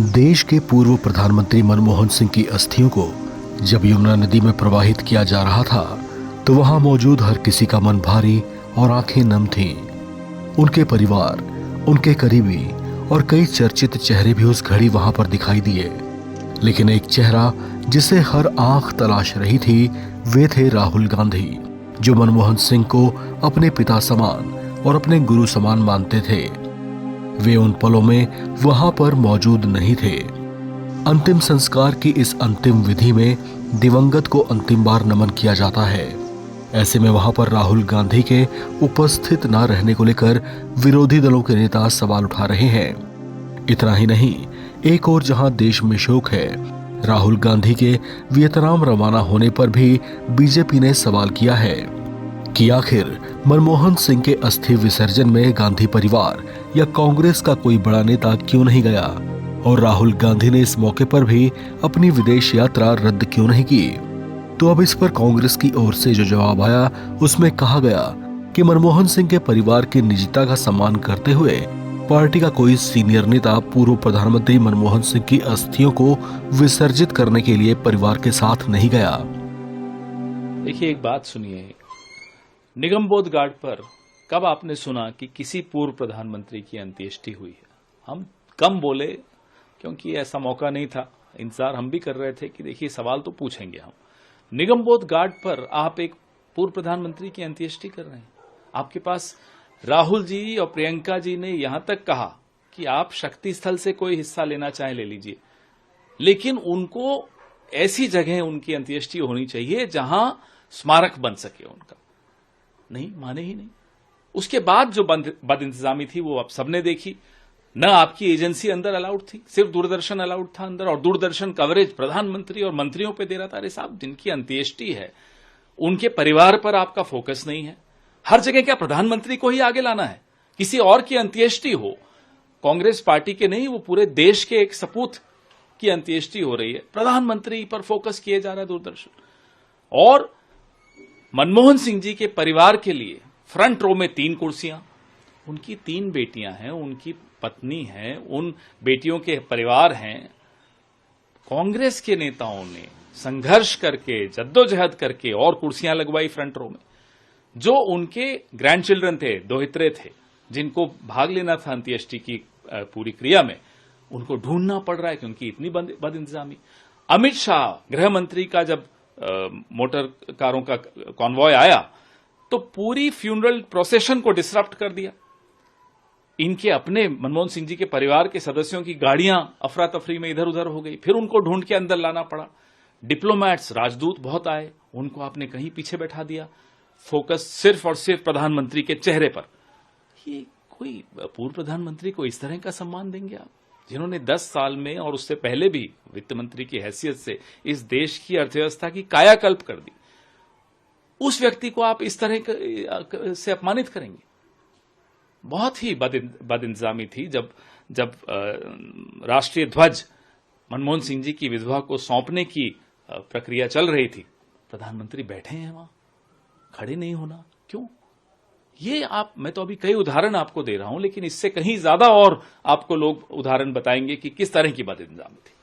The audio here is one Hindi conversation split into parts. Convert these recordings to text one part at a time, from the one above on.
देश के पूर्व प्रधानमंत्री मनमोहन सिंह की अस्थियों को जब यमुना नदी में प्रवाहित किया जा रहा था तो वहां मौजूद हर किसी का मन भारी और आंखें नम थीं। उनके परिवार, उनके करीबी और कई चर्चित चेहरे भी उस घड़ी वहां पर दिखाई दिए, लेकिन एक चेहरा जिसे हर आंख तलाश रही थी वे थे राहुल गांधी, जो मनमोहन सिंह को अपने पिता समान और अपने गुरु समान मानते थे। वे उन पलों में वहां पर मौजूद नहीं थे। अंतिम संस्कार की इस अंतिम विधि में दिवंगत को अंतिम बार नमन किया जाता है। ऐसे में वहां पर राहुल गांधी के उपस्थित न रहने को लेकर विरोधी दलों के नेता सवाल उठा रहे हैं। इतना ही नहीं, एक और जहां देश में शोक है, राहुल गांधी के वियतनाम रवाना होने पर भी बीजेपी ने सवाल किया है कि आखिर मनमोहन सिंह के अस्थि विसर्जन में गांधी परिवार या कांग्रेस का कोई बड़ा नेता क्यों नहीं गया, और राहुल गांधी ने इस मौके पर भी अपनी विदेश यात्रा रद्द क्यों नहीं की। तो अब इस पर कांग्रेस की ओर से जो जवाब आया उसमें कहा गया कि मनमोहन सिंह के परिवार की निजता का सम्मान करते हुए पार्टी का कोई सीनियर नेता पूर्व प्रधानमंत्री मनमोहन सिंह की अस्थियों को विसर्जित करने के लिए परिवार के साथ नहीं गया। देखिए, एक बात सुनिए, निगमबोध घाट पर कब आपने सुना कि किसी पूर्व प्रधानमंत्री की अंत्येष्टि हुई है? हम कम बोले क्योंकि ऐसा मौका नहीं था। इंतजार हम भी कर रहे थे कि देखिए सवाल तो पूछेंगे हम। निगमबोध घाट पर आप एक पूर्व प्रधानमंत्री की अंत्येष्टि कर रहे हैं। आपके पास राहुल जी और प्रियंका जी ने यहां तक कहा कि आप शक्ति स्थल से कोई हिस्सा लेना चाहे ले लीजिए, लेकिन उनको ऐसी जगह उनकी अंत्येष्टि होनी चाहिए जहां स्मारक बन सके उनका। नहीं माने ही नहीं। उसके बाद जो बदइंतजामी थी वो आप सबने देखी। न आपकी एजेंसी अंदर अलाउड थी, सिर्फ दूरदर्शन अलाउड था अंदर, और दूरदर्शन कवरेज प्रधानमंत्री और मंत्रियों पे दे रहा था। अरे साहब, जिनकी अंत्येष्टि है उनके परिवार पर आपका फोकस नहीं है। हर जगह क्या प्रधानमंत्री को ही आगे लाना है? किसी और की अंत्येष्टि हो, कांग्रेस पार्टी के नहीं, वो पूरे देश के एक सपूत की अंत्येष्टि हो रही है, प्रधानमंत्री पर फोकस किए जा रहा है दूरदर्शन। और मनमोहन सिंह जी के परिवार के लिए फ्रंट रो में 3 कुर्सियां, उनकी 3 बेटियां हैं, उनकी पत्नी है, उन बेटियों के परिवार हैं। कांग्रेस के नेताओं ने संघर्ष करके, जद्दोजहद करके और कुर्सियां लगवाई फ्रंट रो में। जो उनके ग्रैंडचिल्ड्रन थे, दोहित्रे थे, जिनको भाग लेना था अंत्येष्टि की पूरी क्रिया में, उनको ढूंढना पड़ रहा है क्योंकि इतनी बदइंतजामी। अमित शाह गृह मंत्री का जब मोटर कारों का कॉन्वॉय आया तो पूरी फ्यूनरल प्रोसेशन को डिसरप्ट कर दिया। इनके अपने मनमोहन सिंह जी के परिवार के सदस्यों की गाड़ियां अफरा तफरी में इधर उधर हो गई, फिर उनको ढूंढ के अंदर लाना पड़ा। डिप्लोमैट्स, राजदूत बहुत आए, उनको आपने कहीं पीछे बैठा दिया। फोकस सिर्फ और सिर्फ प्रधानमंत्री के चेहरे पर। ये कोई पूर्व प्रधानमंत्री को इस तरह का सम्मान देंगे आप, जिन्होंने 10 साल में और उससे पहले भी वित्त मंत्री की हैसियत से इस देश की अर्थव्यवस्था की कायाकल्प कर दी? उस व्यक्ति को आप इस तरह से अपमानित करेंगे? बहुत ही बदइंतजामी थी। जब राष्ट्रीय ध्वज मनमोहन सिंह जी की विधवा को सौंपने की प्रक्रिया चल रही थी, प्रधानमंत्री बैठे हैं वहां, खड़े नहीं होना क्यों? ये मैं तो अभी कई उदाहरण आपको दे रहा हूं, लेकिन इससे कहीं ज्यादा और आपको लोग उदाहरण बताएंगे कि किस तरह की बदइंतजामी थी।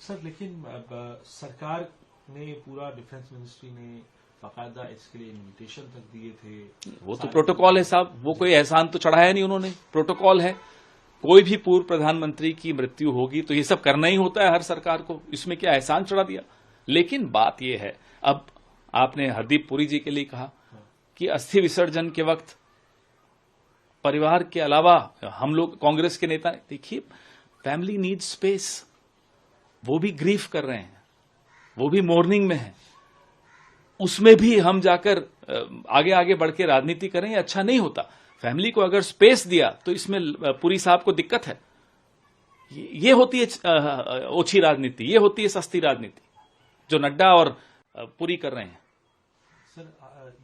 सर, लेकिन सरकार ने, पूरा डिफेंस मिनिस्ट्री ने बाकायदा इसके लिए इन्विटेशन तक दिए थे। वो तो प्रोटोकॉल है साहब, वो कोई एहसान तो चढ़ाया नहीं उन्होंने, प्रोटोकॉल है। कोई भी पूर्व प्रधानमंत्री की मृत्यु होगी तो ये सब करना ही होता है हर सरकार को, इसमें क्या एहसान चढ़ा दिया? लेकिन बात यह है, अब आपने हरदीप पुरी जी के लिए कहा कि अस्थि विसर्जन के वक्त परिवार के अलावा हम लोग कांग्रेस के नेता, देखिए फैमिली नीड्स स्पेस, वो भी ग्रीफ कर रहे हैं, वो भी मोर्निंग में है, उसमें भी हम जाकर आगे आगे बढ़ के राजनीति करें, ये अच्छा नहीं होता। फैमिली को अगर स्पेस दिया तो इसमें पुरी साहब को दिक्कत है। ये होती है ओछी राजनीति, ये होती है सस्ती राजनीति जो नड्डा और पुरी कर रहे हैं। सर,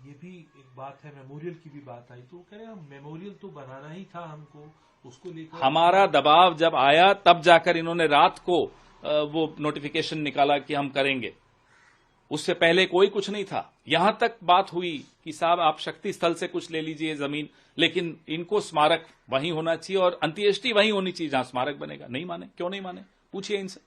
ये भी एक बात है, मेमोरियल की भी बात आई, तो कह रहे हैं मेमोरियल तो बनाना ही था हमको, उसको लेकर हमारा दबाव जब आया तब जाकर इन्होंने रात को वो नोटिफिकेशन निकाला कि हम करेंगे। उससे पहले कोई कुछ नहीं था। यहां तक बात हुई कि साहब आप शक्ति स्थल से कुछ ले लीजिए जमीन, लेकिन इनको स्मारक वहीं होना चाहिए और अंत्येष्टि वहीं होनी चाहिए जहां स्मारक बनेगा। नहीं माने, क्यों नहीं माने, पूछिए इनसे।